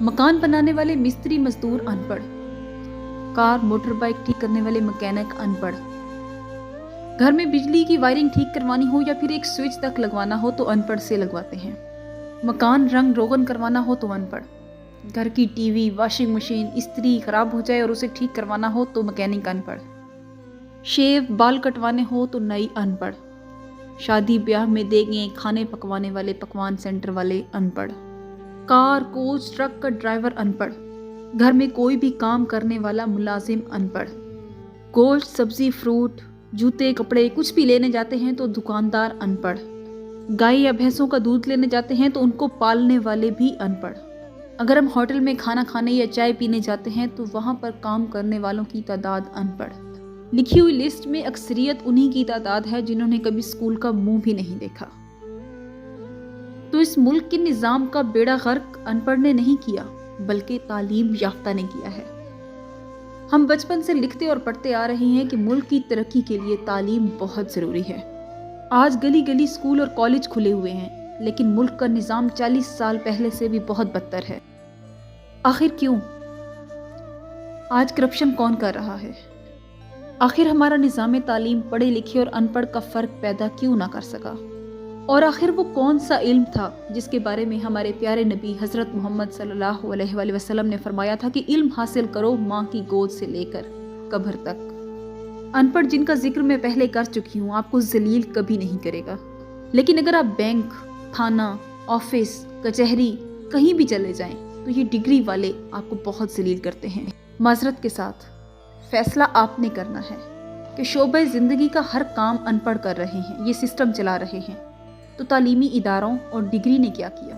मकान बनाने वाले मिस्त्री मजदूर अनपढ़, कार मोटर बाइक ठीक करने वाले मैकेनिक अनपढ़, घर में बिजली की वायरिंग ठीक करवानी हो या फिर एक स्विच तक लगवाना हो तो अनपढ़ से लगवाते हैं। मकान रंग रोगन करवाना हो तो अनपढ़, घर की टीवी वॉशिंग मशीन इस्त्री खराब हो जाए और उसे ठीक करवाना हो तो मैकेनिक अनपढ़, शेव बाल कटवाने हो तो नई अनपढ़, शादी ब्याह में देंगे खाने पकवाने वाले पकवान सेंटर वाले अनपढ़, कार कोच ट्रक का ड्राइवर अनपढ़, घर में कोई भी काम करने वाला मुलाजिम अनपढ़, गोश्त सब्जी फ्रूट जूते कपड़े कुछ भी लेने जाते हैं तो दुकानदार अनपढ़, गाय या भैंसों का दूध लेने जाते हैं तो उनको पालने वाले भी अनपढ़, अगर हम होटल में खाना खाने या चाय पीने जाते हैं तो वहाँ पर काम करने वालों की तादाद अनपढ़। लिखी हुई लिस्ट में अक्सरियत उन्हीं की तादाद है जिन्होंने कभी स्कूल का मुंह भी नहीं देखा। तो इस मुल्क के निज़ाम का बेड़ा गर्क अनपढ़ ने नहीं किया बल्कि तालीम याफ्ता ने किया है। हम बचपन से लिखते और पढ़ते आ रहे हैं कि मुल्क की तरक्की के लिए तालीम बहुत ज़रूरी है। आज गली गली स्कूल और कॉलेज खुले हुए हैं लेकिन मुल्क का निज़ाम 40 साल पहले से भी बहुत बदतर है। आखिर क्यों? आज करप्शन कौन कर रहा है? आखिर हमारा निज़ाम तालीम पढ़े लिखे और अनपढ़ का फ़र्क पैदा क्यों ना कर सका? और आखिर वो कौन सा इल्म था जिसके बारे में हमारे प्यारे नबी हज़रत मोहम्मद सल्लल्लाहु अलैहि वसल्लम ने फरमाया था कि इल्म हासिल करो माँ की गोद से लेकर कब्र तक। अनपढ़ जिनका जिक्र मैं पहले कर चुकी हूँ आपको जलील कभी नहीं करेगा, लेकिन अगर आप बैंक थाना ऑफिस कचहरी कहीं भी चले जाएं तो ये डिग्री वाले आपको बहुत जलील करते हैं। माजरत के साथ फैसला आपने करना है कि शोबे ज़िंदगी का हर काम अनपढ़ कर रहे हैं, ये सिस्टम चला रहे हैं, तो तालीमी इदारों और डिग्री ने क्या किया?